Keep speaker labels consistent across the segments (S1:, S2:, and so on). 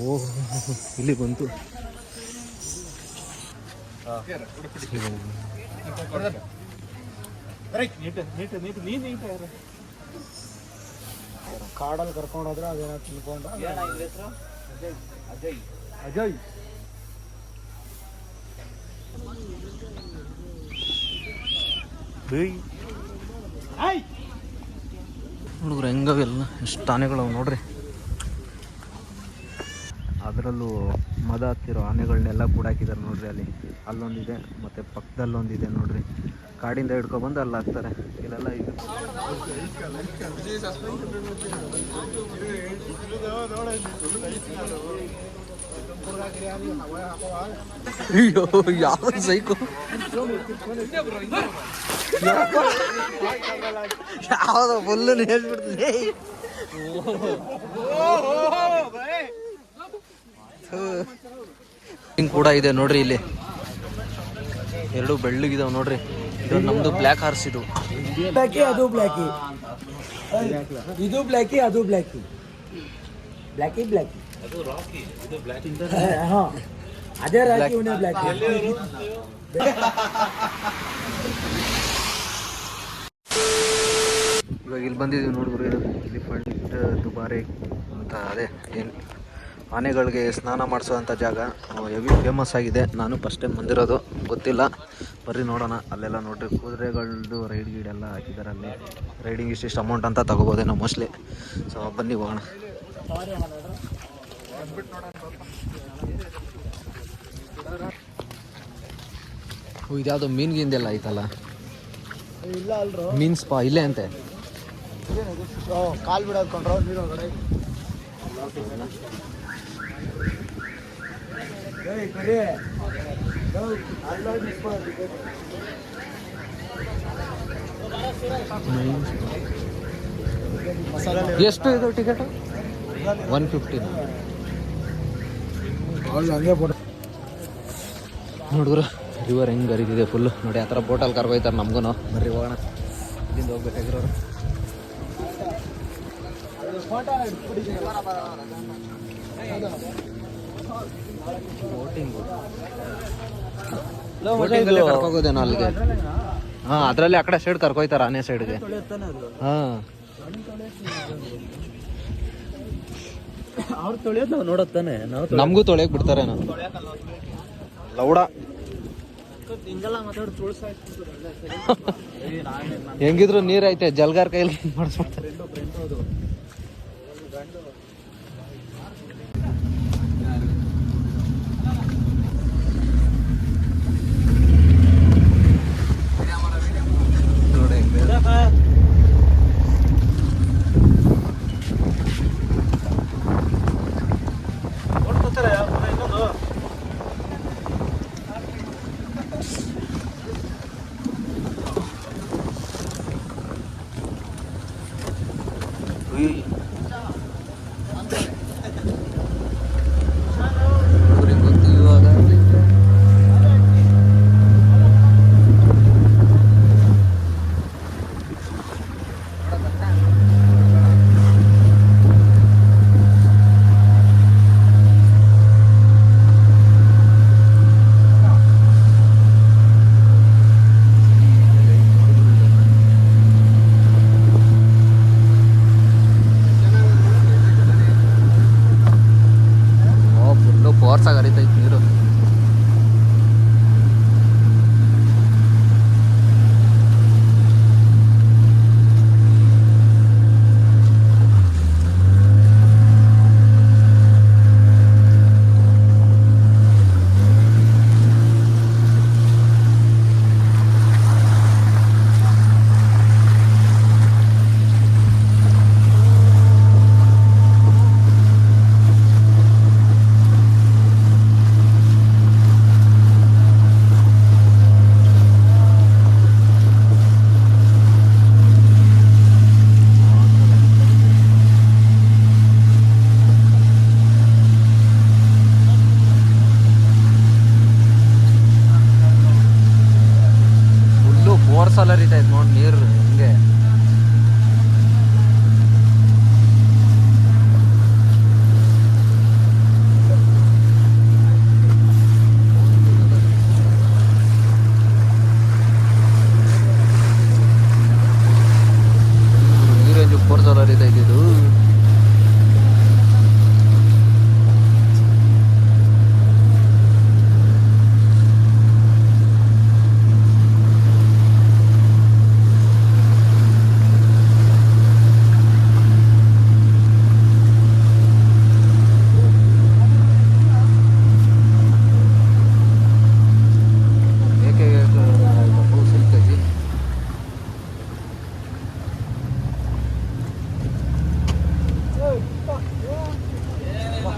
S1: ಓ ಇಲ್ಲಿ ಬಂತು.
S2: ಕಾಡಲ್ಲಿ ಕರ್ಕೊಂಡೋದ್ರೆ ಅದೇನೋ ತಿನ್ಕೊಂಡು ಅಜಯ್ ಅಜಯ್
S1: ಹುಡುಗರು ಹೆಂಗವೆಲ್ಲ ಎಷ್ಟು ಆನೆಗಳವು ನೋಡ್ರಿ. ಅದರಲ್ಲೂ ಮದ ಹತ್ತಿರೋ ಆನೆಗಳನ್ನೆಲ್ಲ ಕೂಡಾಕಿದ್ದಾರೆ ನೋಡ್ರಿ. ಅಲ್ಲೊಂದಿದೆ ಮತ್ತು ಪಕ್ಕದಲ್ಲೊಂದಿದೆ ನೋಡ್ರಿ. ಕಾಡಿಂದ ಹಿಡ್ಕೊಬಂದು ಅಲ್ಲಿ ಹಾಕ್ತಾರೆ. ಇಲ್ಲೆಲ್ಲ ಇದು ಅಯ್ಯೋ ಯಾವ ಸೈಕು ಯಾವ್ದು ಫುಲ್ಲು ಹೇಳ್ಬಿಡ್ತೀನಿ. ಹಿಂಗೆ ಕೂಡ ಇದೆ ನೋಡ್ರಿ. ಇಲ್ಲಿ ಎರಡು ಬೆಳ್ಳಗಿದಾವೆ ನೋಡ್ರಿ. ಇದು ನಮ್ದು ಬ್ಲ್ಯಾಕ್ ಹಾರ್ಸ್. ಇದು
S2: ಬ್ಲ್ಯಾಕಿ ಅದು ಬ್ಲ್ಯಾಕಿ, ಇದು ಬ್ಲ್ಯಾಕಿ ಅದು ಬ್ಲ್ಯಾಕಿ, ಬ್ಲ್ಯಾಕಿ ಬ್ಲ್ಯಾಕಿ ಅದು ರಾಕಿ, ಇದು ಬ್ಲ್ಯಾಕಿ. ಹಾ ಅದೇ ರಾಕಿ ಇವನೇ ಬ್ಲ್ಯಾಕಿ.
S1: ಇವಾಗ ಇಲ್ಲಿ ಬಂದಿದ್ದೀವಿ ನೋಡಿದ್ರು. ಇದು ಎಲಿಫೆಂಟ್ ದುಬಾರೆ ಅಂತ ಅದೇ ಏನು ಆನೆಗಳಿಗೆ ಸ್ನಾನ ಮಾಡಿಸೋವಂಥ ಜಾಗ. ಹೆವಿ ಫೇಮಸ್ ಆಗಿದೆ. ನಾನು ಫಸ್ಟ್ ಟೈಮ್ ಬಂದಿರೋದು, ಗೊತ್ತಿಲ್ಲ. ಬರ್ರಿ ನೋಡೋಣ. ಅಲ್ಲೆಲ್ಲ ನೋಡ್ರಿ ಕುದುರೆಗಳದ್ದು ರೈಡ್ ಗೀಡೆಲ್ಲ ಹಾಕಿದ್ದಾರೆ. ಅಲ್ಲಿ ರೈಡಿಂಗ್ ಇಷ್ಟಿಷ್ಟು ಅಮೌಂಟ್ ಅಂತ ತಗೋಬೋದೇನೋ ಮೋಸ್ಟ್ಲಿ. ಸೊ ಬನ್ನಿ ಹೋಗೋಣ. ಇದ್ಯಾವುದೋ ಮೀನ್ಗಿಂದೆಲ್ಲ ಐತಲ್ಲ.
S2: ಇಲ್ಲ ಅಲ್ರು
S1: ಮೀನ್ ಸ್ಪಾ ಇಲ್ಲೇ ಅಂತೆ.
S2: ಕಾಲು ಬಿಡೋದ್ಕೊಂಡ್ರು ನೀರೊಳಗಡೆ.
S1: ಎಷ್ಟು ಇದು ಟಿಕೆಟ್? 150. ನೋಡಿದ್ರು ರಿವರ್ ಹೆಂಗೆ ಹರಿದಿದೆ ಫುಲ್ಲು ನೋಡಿ. ಆ ಥರ ಬೋಟಲ್ಲಿ ಕರ್ಕೊಯ್ತಾರೆ ನಮಗೂ. ಬರ್ರಿ ಹೋಗೋಣ. ಇಲ್ಲಿಂದ ಹೋಗ್ಬೇಕಾಗಿರೋರು. ಬೋಟಿಂಗಲ್ಲೇ ಕರ್ಕೋಗೋದೇನೋ ಅಲ್ಲಿಗೆ. ಹಾಂ ಅದರಲ್ಲಿ ಆ ಕಡೆ ಸೈಡ್ ಕರ್ಕೊಯ್ತಾರೆ, ಆನೆ ಸೈಡ್ಗೆ. ಹಾಂ
S2: ಅವ್ರು ತೊಳೆಯೋದು ನಾವು ನೋಡತ್ತಾನೆ.
S1: ನಮಗೂ ತೊಳೆಯಕ್ಕೆ ಬಿಡ್ತಾರೇನೋ. ಲೌಡ ಹೆಂಗಿದ್ರು ನೀರೈತೆ, ಜಲ್ಗಾರ್ ಕೈಲಿ ಮಾಡಿಸ್ಬಿಡ್ತಾರೆ. ಫೋರ್ಸಾಗಿ ಹರಿತೈತೆ ನೀರು. ಫೋರ್ಸಲ್ಲಿ ಹರಿತೈತೆ ನೋಡಿ ನೀರು ಹಿಂಗೆ.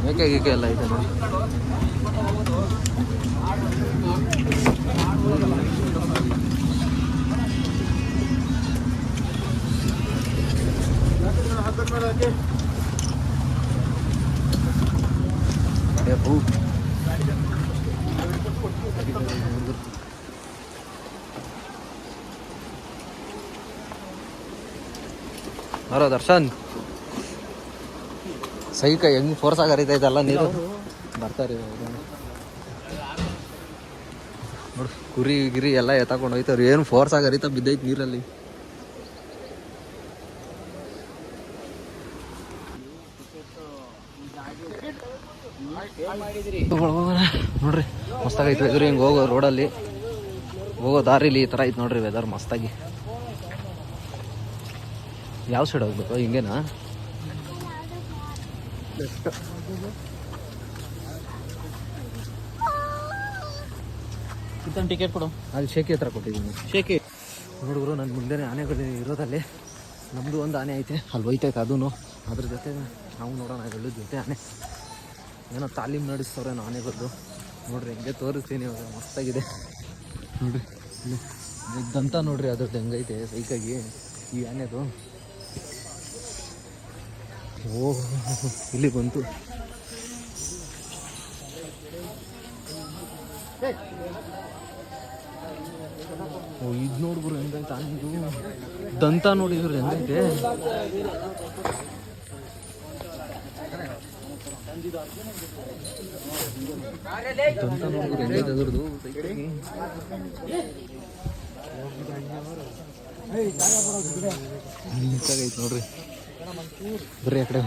S1: ಮೇಕೆ ಗೀಕೆ ಎಲ್ಲ ಇದೆ ನೋಡಿ. ಹೂ ಬರೋ ದರ್ಶನ್ ಸೈಕ ಹೆಂಗ್ ಫೋರ್ಸಾಗಿ ಹರಿತೈತಲ್ಲ ನೀರು. ಬರ್ತಾರೆ ನೋಡಿ, ಕುರಿ ಗಿರಿ ಎಲ್ಲ ಎತ್ತಾಕೊಂಡು ಹೋಯ್ತವ್ರು. ಏನು ಫೋರ್ಸಾಗಿ ಹರಿತಾ ಬಿದ್ದೈತೆ ನೀರಲ್ಲಿ. ನೋಡ್ರಿ ಮಸ್ತಾಗೈತೆ ವೆದರ್. ಹಿಂಗೆ ಹೋಗೋ ರೋಡಲ್ಲಿ ಹೋಗೋ ದಾರಿಲಿ ಈ ಥರ ಐತೆ ನೋಡ್ರಿ ವೆದರ್ ಮಸ್ತಾಗಿ. ಯಾವ ಸೈಡ್ ಹೋಗ್ಬೇಕು? ಹಿಂಗೇನಾ?
S2: ಟಿಕೆಟ್ ಕೊಡು.
S1: ಅಲ್ಲಿ ಶೇಖಿ ಹತ್ರ ಕೊಟ್ಟಿದ್ದೀನಿ.
S2: ಶೇಖಿ
S1: ನೋಡಿದ್ರು ನನ್ನ ಮುಂದೆನೇ ಆನೆಗಳು ಇರೋದಲ್ಲಿ ನಮ್ಮದು ಒಂದು ಆನೆ ಐತೆ, ಅಲ್ಲಿ ಹೋಯ್ತೈತೆ ಅದೂ. ಅದ್ರ ಜೊತೆ ನಾವು ನೋಡೋಣ ಎರಡು ಜೊತೆ ಆನೆ ಏನೋ ತಾಲೀಮ್ ನಡೆಸ್ತವ್ರೇನೋ ಆನೆಗಳದ್ದು. ನೋಡ್ರಿ ಹೆಂಗೆ ತೋರಿಸ್ತೀನಿ ಇವಾಗ, ಮಸ್ತಾಗಿದೆ ನೋಡ್ರಿ. ಇದ್ದಂತ ನೋಡ್ರಿ ಅದ್ರದ್ದು ಹೆಂಗೈತೆ ಸೈಕಾಗಿ ಈ ಆನೆದು. ಓಹ್ ಇಲ್ಲಿ ಬಂತು. ಓ ಇದು ನೋಡ್ಬಿಡು ಹೆಂಗೈತೆ ಆನೆದು ದಂತ ನೋಡಿದ್ರು ಹೆಂಗೈತೆ. ದಂತ ನೋಡಿದ್ರು ಹೆಂಗೈತೆ ಅದ್ರದ್ದು ಸೈಕಾಗಿ. ನೀಟಾಗೈತೆ ನೋಡ್ರಿ. ಬರ್ರಿ ಆ ಕಡೆ.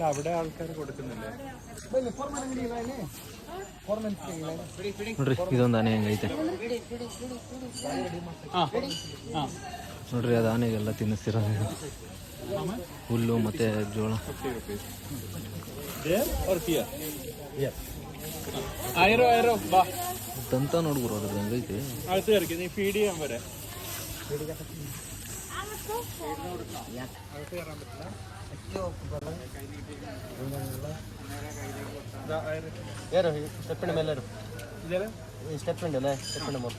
S2: അവിടെ ആൾക്കാർ കൊടുക്കുന്നില്ലേ?
S1: ನೋಡ್ರಿ ಇದೊಂದು ಆನೆ ಹೆಂಗೈತೆ ನೋಡ್ರಿ. ಅದು ಆನೆಗೆಲ್ಲ ತಿನ್ನಿಸ್ತಿರೋದು ಹುಲ್ಲು ಮತ್ತೆ ಜೋಳ. ದಂತ ನೋಡ್ಬಿಡು ಅದ್ರದ್ದು ಹೆಂಗೈತೆ.
S2: ഫീഡ് ചെയ്യാൻ വരെ സ്റ്റെപ്പിന്റെ മേലെ സ്റ്റെപ്പിന്റെ അല്ലേ? സ്റ്റെപ്പിന്റെ മോൾ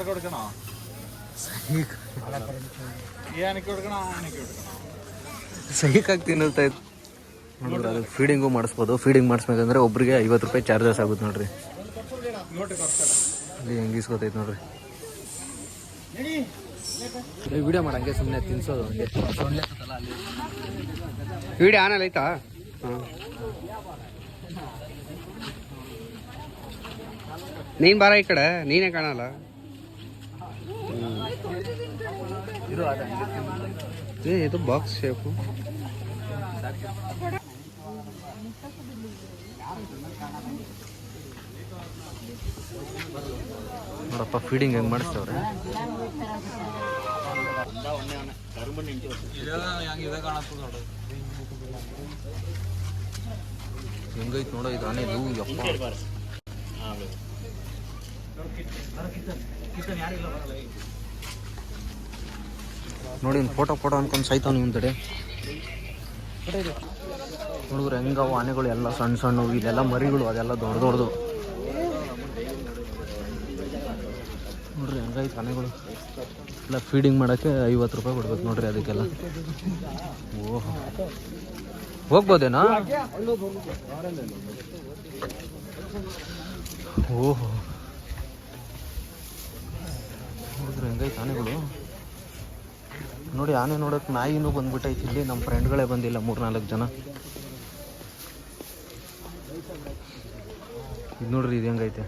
S2: കൊടുക്കണോ?
S1: ಸೈಕಾಗಿ ತಿನ್ನಿಸ್ತಾ ಇತ್ತು ನೋಡ್ರಿ. ಅದು ಫೀಡಿಂಗು ಮಾಡಿಸ್ಬೋದು. ಫೀಡಿಂಗ್ ಮಾಡಿಸ್ಬೇಕಂದ್ರೆ ಒಬ್ರಿಗೆ 50 ರೂಪಾಯಿ ಚಾರ್ಜಸ್ ಆಗುತ್ತೆ ನೋಡ್ರಿ. ಇಲ್ಲಿ ಹೆಂಗೆ ಇಸ್ಕೊತೈತೆ ನೋಡ್ರಿ. ವಿಡಿಯೋ ಮಾಡಂಗೆ ಸುಮ್ಮನೆ ತಿನ್ಸೋದು ಹಂಗೆ.
S3: ವಿಡಿಯೋ ಆನ್ ಆಯ್ತಾ? ನೀನು ಬಾರ ಈ ಕಡೆ, ನೀನೇ ಕಾಣಲ್ಲ. ಇದು ಬಾಕ್ಸ್ ಶೇಪು.
S1: ನೋಡಪ್ಪ ಫೀಡಿಂಗ್ ಹೆಂಗೆ ಮಾಡಿಸ್ತವ್ರೆ. ಹೆಂಗೈತೆ ನೋಡೋ ಇದು ಆನೆ. ಇದು ಯಪ್ಪ ನೋಡಿ ಫೋಟೋ ಅನ್ಕೊಂಡು ಸಾಯ್ತಾವ ನಿಮ್ಮ ತಡೆ. ನೋಡಿದ್ರೆ ಹೆಂಗವು ಆನೆಗಳು ಎಲ್ಲ ಸಣ್ಣ ಸಣ್ಣ. ಇಲ್ಲೆಲ್ಲ ಮರಿಗಳು ಅದೆಲ್ಲ ದೊಡ್ಡದು ನೋಡ್ರಿ. ಹೆಂಗೈತೆ ಆನೆಗಳು ಎಲ್ಲ ಫೀಡಿಂಗ್ ಮಾಡೋಕ್ಕೆ 50 ರೂಪಾಯಿ ಕೊಡ್ಬೇಕು ನೋಡ್ರಿ ಅದಕ್ಕೆಲ್ಲ. ಓಹೋ ಹೋಗ್ಬೋದೇನಾ? ಓಹೋ ನೋಡಿದ್ರೆ ಹೆಂಗೈತೆ ಆನೆಗಳು ನೋಡಿ. ಆನೆ ನೋಡೋಕೆ ನಾಯಿನೂ ಬಂದ್ಬಿಟ್ಟೈತಿ ಇಲ್ಲಿ. ನಮ್ಮ ಫ್ರೆಂಡ್ಗಳೇ ಬಂದಿಲ್ಲ 3-4 ಜನ. ಇದು ನೋಡ್ರಿ ಇದು ಹೆಂಗೈತೆ.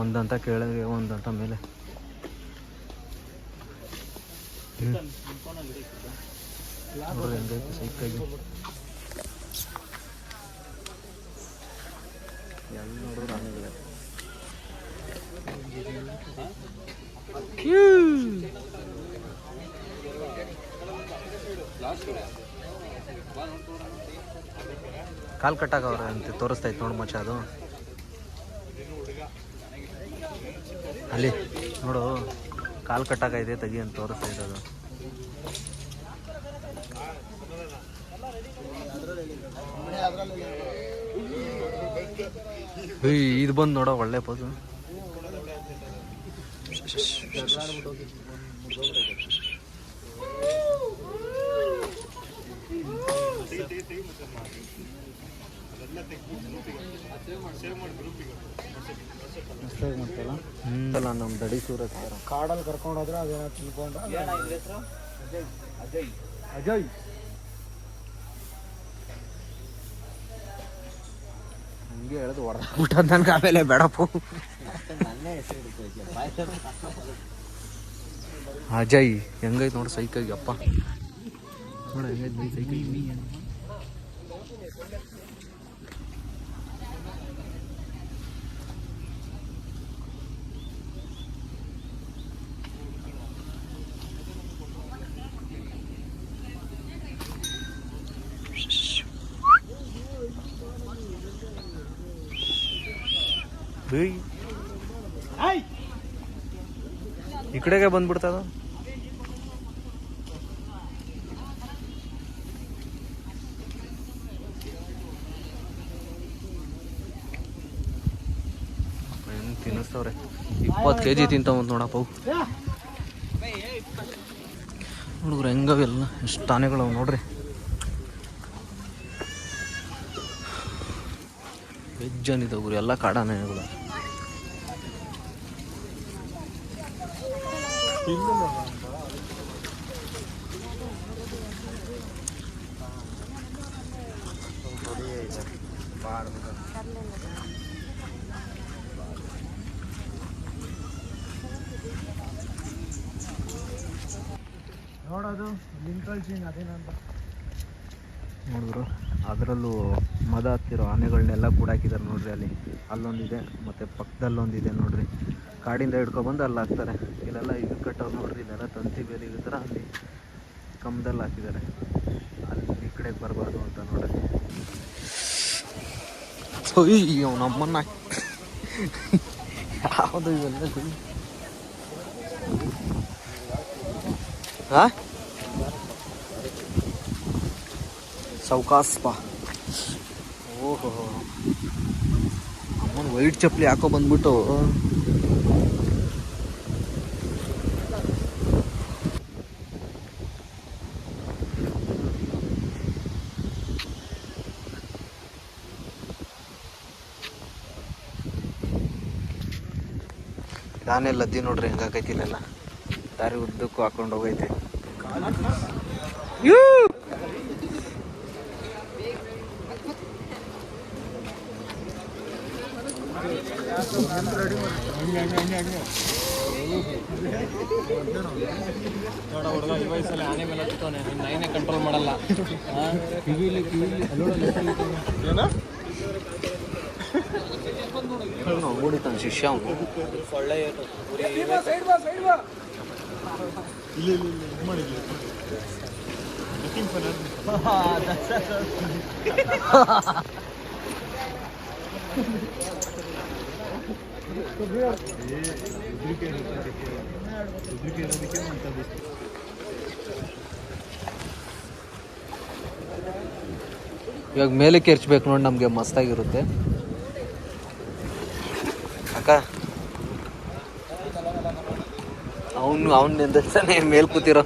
S1: ಒಂದಂತ ಕೆಳಗೆ ಒಂದಂತ ಮೇಲೆ. ನೋಡ್ರಿ ಹೆಂಗೈತೆ ಸೈಕಾಗಿ. ಎಲ್ಲ ನೋಡಿದ್ರು ಆನೆಗಳೇ. ಕಾಲು ಕಟ್ಟಾಗವ್ರೆ ಅಂತ ತೋರಿಸ್ತೈತೆ ನೋಡು ಮಚ್ಚ ಅದು ಅಲ್ಲಿ ನೋಡು ಕಾಲು ಕಟ್ಟಾಗೈತೆ ತೆಗಿ ಅಂತ ತೋರಿಸ್ತೈತೆ ಅದು. ಇದು ಬಂದು ನೋಡೋ ಒಳ್ಳೆ ಪೋಸು. ನಮ್ಮ ದಡಿ ಸೂರತ್
S2: ಕಾಡಲ್ಲಿ ಕರ್ಕೊಂಡು ಹೋದ್ರೆ ಅದೇನೋ ತಿಳ್ಕೊಂಡು ಅಜಯ್
S1: ಹಂಗೆ ಹೇಳೋದು ಹೊಡೆದ್ಬಿಟ್ಟದ ನನ್ಗೆ ಆಮೇಲೆ ಬೇಡಪ್ಪು. ಅಜಯ್ ಹೆಂಗೈತೆ ನೋಡಿ ಸೈಕಾಗಿ ಅಪ್ಪ ನೋಡ ಹೆಂಗೈತೆ ಸೈಕಾಗಿ. ಈ ಕಡೆಗೆ ಬಂದ್ಬಿಡ್ತದ. ಏನು ತಿನ್ನಿಸ್ತವ್ರೆ 20 kg ತಿಂತಾವಂತ ನೋಡಪ್ಪ ಅವು ಹುಡುಗ್ರು ಹೆಂಗವೆಲ್ಲ ಎಷ್ಟು ಆನೆಗಳವು ನೋಡ್ರಿ. ಬೆಜ್ಜನಿದವ್ರು ಎಲ್ಲ ಕಾಡಾನೆಗಳು.
S2: ನೋಡೋದು ಲಿಂಕಲ್ ಸೀನ್ ಅದೇನಂತ
S1: ನೋಡಿದ್ರು ಅದರಲ್ಲೂ ಮದ ಹತ್ತಿರೋ ಆನೆಗಳನ್ನೆಲ್ಲ ಕೂಡಾಕಿದ್ದಾರೆ ನೋಡ್ರಿ. ಅಲ್ಲಿ ಅಲ್ಲೊಂದಿದೆ ಮತ್ತು ಪಕ್ಕದಲ್ಲೊಂದಿದೆ ನೋಡ್ರಿ. ಕಾಡಿಂದ ಹಿಡ್ಕೊಬಂದು ಅಲ್ಲಿ ಹಾಕ್ತಾರೆ. ಇಲ್ಲೆಲ್ಲ ಇದು ಕಟ್ಟೋರು ನೋಡ್ರಿ, ಇದೆಲ್ಲ ತಂತಿ ಬೇರೆ ಈ ಥರ ಅಲ್ಲಿ ಕಂಬದಲ್ಲಿ ಹಾಕಿದ್ದಾರೆ. ಅಲ್ಲಿ ಈ ಕಡೆಗೆ ಬರಬಾರ್ದು ಅಂತ ನೋಡ್ರಿ. ಅಯ್ಯೋ ನಮ್ಮನ್ನ ಯಾವುದು ಇವೆಲ್ಲ ಹಾಂ ಸೌಕಾಸ್ ಪಾ. ಓಹೋ ಅಮ್ಮನ ವೈಟ್ ಚಪ್ಪಲಿ ಹಾಕೋ ಬಂದ್ಬಿಟ್ಟು ಆನೆ ಲದ್ದಿ ನೋಡ್ರಿ ಹೆಂಗಾಕೈತಿ. ಇಲ್ಲೆಲ್ಲ ದಾರಿ ಉದ್ದಕ್ಕೂ ಹಾಕೊಂಡು ಹೋಗೈತೆ.
S2: ಆನೆ ಮೇಲೆ ನಾಯಿನೇ ಕಂಟ್ರೋಲ್ ಮಾಡಲ್ಲ.
S1: ಓಡಿತಾನ ಶಿಷ್ಯ ಅವನು. ಇವಾಗ ಮೇಲಕ್ಕೆ ಎರ್ಚ್ಬೇಕು ನೋಡಿ, ನಮಗೆ ಮಸ್ತಾಗಿರುತ್ತೆ ಅಕ್ಕ. ಅವನಿಂದಾನೆ ಮೇಲ್ ಕೂತಿರೋ.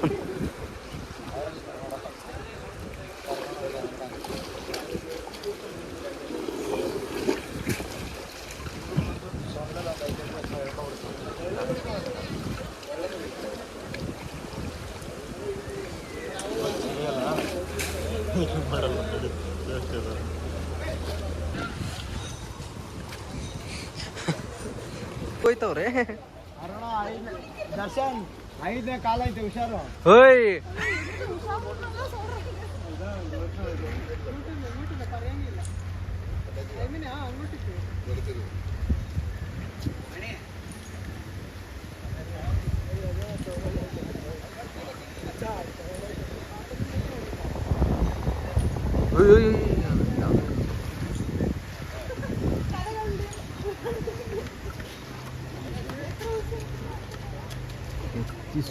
S1: ಹೋಯ್ತವ್ರೆ
S2: ದರ್ಶನ್ 5ನೇ ಕಾಲ ಐತೆ ಹುಷಾರು.
S1: ಹೋಯ್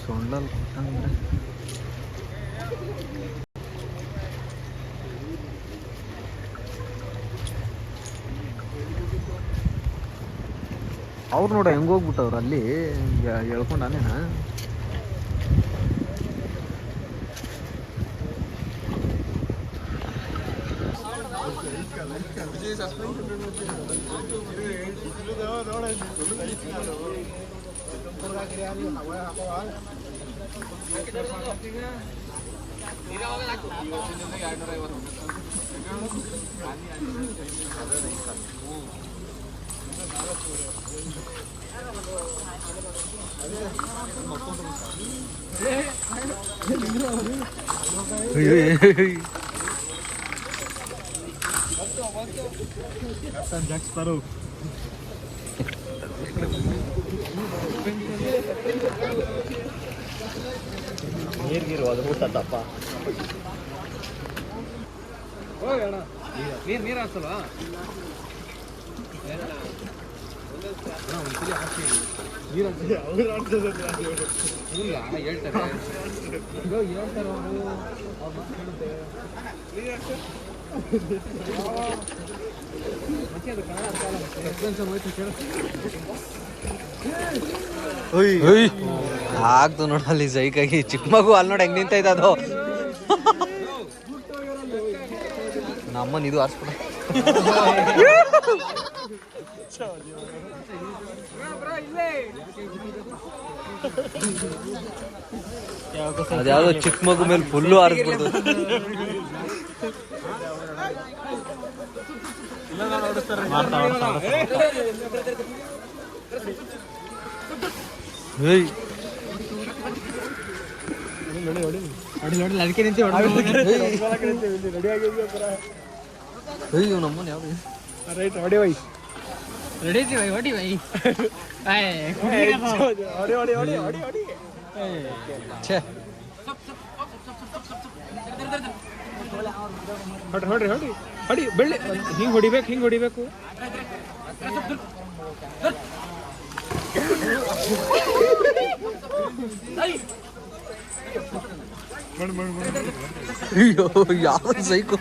S1: ಸೊಂಡಲ್ ಕೊಟ್ಟಂದ್ರೆ ಅವ್ರು ನೋಡ ಹೆಂಗೆ ಹೋಗ್ಬಿಟ್ಟವ್ರು ಅಲ್ಲಿ ಹೇಳ್ಕೊಂಡಾನೇನ. ನೀರ್ಗಿರು ಅದು ಊಟದಪ್ಪ. ನೀರು ಹಾಕ್ಸಲ್ವಾ? ಆಗ್ತು ನೋಡಲ್ಲಿ ಸೈಕಾಗಿ ಚಿಕ್ಕ ಮಗು ಅಲ್ಲಿ ನೋಡಿ ಹೆಂಗ್ ನಿಂತೈತೆ ಅದು. ನಮ್ಮನ್ ಇದು ಆರಿಸ್ಬಿಡ. ಅದ್ಯಾವ್ದೋ ಚಿಕ್ಕ ಮಗು ಮೇಲೆ ಫುಲ್ಲು ಆರಿಸ್ಬಿಡ್ತು. ಅದಕ್ಕೆ ನಿಂತಿ ನಮ್ಮನ್ ಯಾವ್ದು ರೈಟ್ ಹೊಡಿ ವೈ ರೆಡಿ ಹೊಡಿ ವೈ ಛೇ
S4: ಹೊಡ್ರಿ ಹೊಡಿ ಹೊಡಿ ಬೆಳ್ಳಿ ಹಿಂಗ್ ಹೊಡಿಬೇಕು
S1: ಅಯ್ಯೋ ಯಾವ ಸೈಕು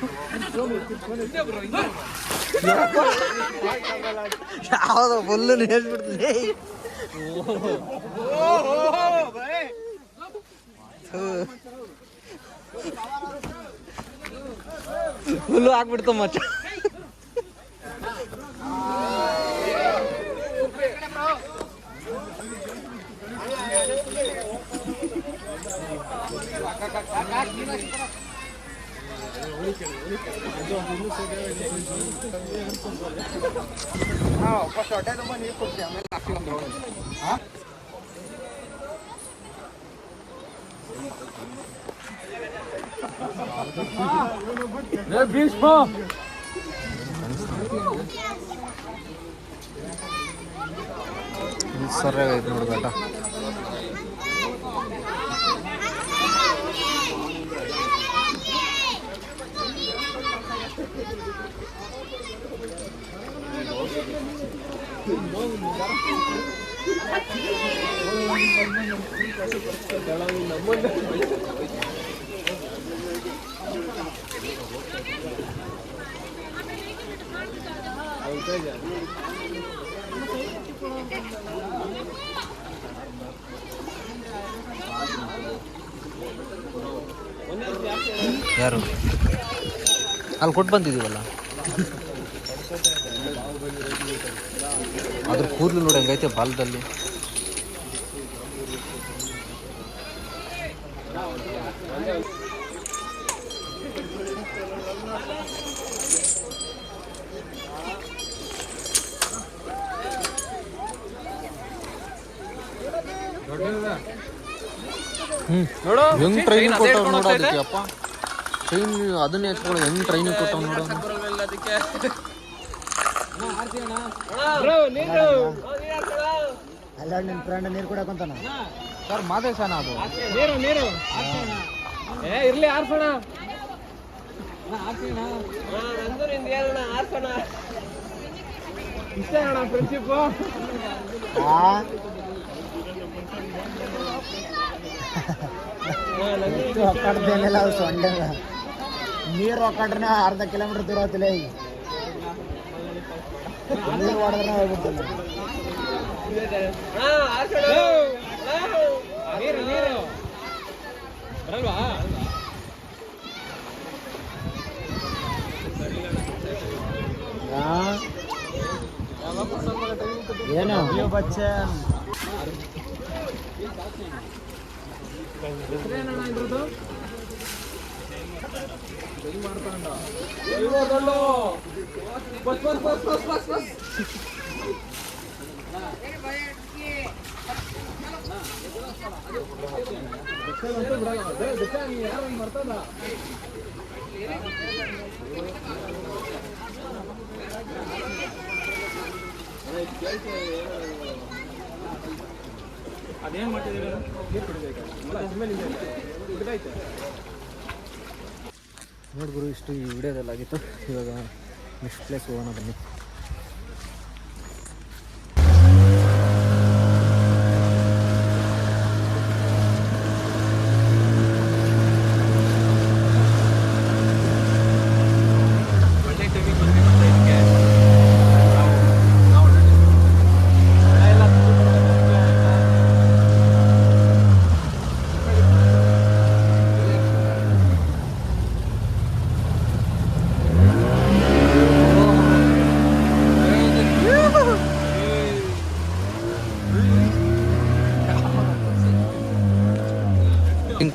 S1: ಯಾವ್ದು ಫುಲ್ಲು ಹೇಳ್ಬಿಡ್ತೀನಿ. ಫುಲ್ಲು ಆಗ್ಬಿಡ್ತು ಮಚ್ಚ. ಸರಿಯಾಗೈತೆ ನೋಡ್ಬೇಕ. ಯಾರು ಅಲ್ಲಿ ಕೊಟ್ಟು ಬಂದಿದ್ದೀವಲ್ಲ ಅದ್ರ ಕೂದಲು ನೋಡಿ ಹೆಂಗೈತೆ ಬಾಲದಲ್ಲಿ. ಹೆಂಗ್ ಟ್ರೈನಿಂಗ್ ಕೊಟ್ಟವ್ ನೋಡ ಅದಕ್ಕೆ ಅಪ್ಪ. ಟ್ರೈನ್ ಅದನ್ನೇ ಎತ್ಕೊಳ್ಳೋ ಹೆಂಗ್ ಟ್ರೈನಿಂಗ್ ಕೊಟ್ಟವ್ ನೋಡೋ.
S2: ಅಲ್ಲ ನಿನ್ನ ಫ್ರೆಂಡ್ ನೀರು ಕೊಡಕಂತಾನ
S1: ಸರ್ ಮಾದೇಶನ ಅದು
S4: ನೀರು ಇರ್ಲಿ ಆರ್ಸೋಣ. ಇಷ್ಟೇ ಅಣ್ಣ ಫ್ರೆಂಡ್ಶಿಪ್ಪು.
S2: ಒಕ್ಕಡ್ದೇನಿಲ್ಲ ಅವು ಸೊಂಡೆ ನೀರು ಒಕ್ಕಡ್ರೆ ಅರ್ಧ ಕಿಲೋಮೀಟರ್ ದೂರ ಹೋಗ್ತಿಲ್ಲ ಈಗ ನೀರು ಹೊಡೆದ್ರೆ ಹೋಗ್ಬಿಡ್ತಿಲ್ಲ.
S4: ನೀರು ನೀರು ಬರಲ್ವಾ?
S2: ಏನು ಬಚ್ಚನ್
S4: ಹೆಸರೇನಣ್ಣ ಇದ್ರದ್ದು? Bus bus bus bus bus bus. ಯಾರು ಬರ್ತದ? ಅದೇನ್ ಮಾಡ್ತಿದ್ದೀರ? ನೀರು ಕುಡಿಬೇಕು.
S1: ನೋಡಿ ಗುರು, ಇಷ್ಟು ಈ ವಿಡಿಯೋದಲ್ಲಾಗಿತ್ತು. ಇವಾಗ ನೆಕ್ಸ್ಟ್ ಪ್ಲೇಸ್ ಹೋಗೋಣ ಬನ್ನಿ.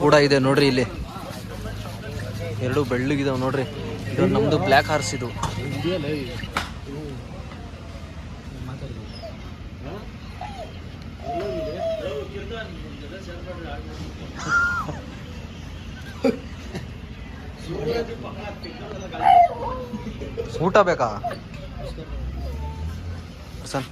S1: ಕೂಡ ಇದೆ ನೋಡ್ರಿ, ಇಲ್ಲಿ ಎರಡು ಬೆಳ್ಳಗಿದಾವೆ ನೋಡ್ರಿ. ಇದು ನಮ್ದು ಬ್ಲ್ಯಾಕ್ ಹಾರ್ಸ್. ಇದು ಊಟ ಬೇಕಾ ಸರ್?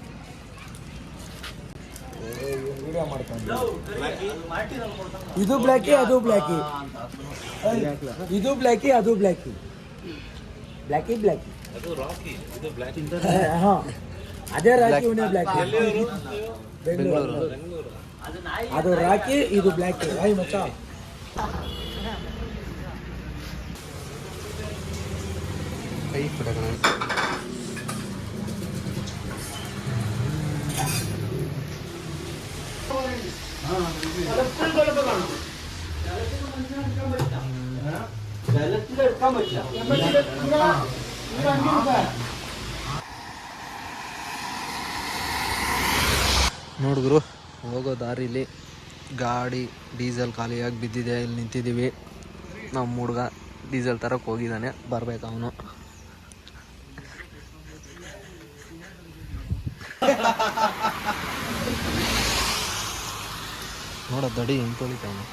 S2: ಇದು ಬ್ಲ್ಯಾಕಿ ಅದು ಬ್ಲ್ಯಾಕಿ, ಇದು ಬ್ಲ್ಯಾಕಿ ಅದು ಬ್ಲ್ಯಾಕಿ, ಬ್ಲ್ಯಾಕಿ ಬ್ಲ್ಯಾಕಿ. ಹಾ, ಅದೇ ರಾಕಿ ಇವನೇ ಬ್ಲ್ಯಾಕಿ. ಬೆಂಗಳೂರು ಅದು ರಾಕಿ, ಇದು ಬ್ಲ್ಯಾಕಿ. ಐ ಮಚ್ಚ
S3: ಕೈ ಕೊಡೋಣ.
S1: ನೋಡಿದ್ರು ಹೋಗೋ ದಾರಿಲಿ ಗಾಡಿ ಡೀಸೆಲ್ ಖಾಲಿಯಾಗಿ ಬಿದ್ದಿದೆ. ಇಲ್ಲಿ ನಿಂತಿದ್ದೀವಿ. ನಮ್ಮ ಹುಡುಗ ಡೀಸೆಲ್ ತರಕ್ಕೆ ಹೋಗಿದ್ದಾನೆ, ಬರ್ಬೇಕು ಅವನು. ನೋಡ ದಡಿ ಹೆಂಗೆ ತೊಳಿತಾವನು.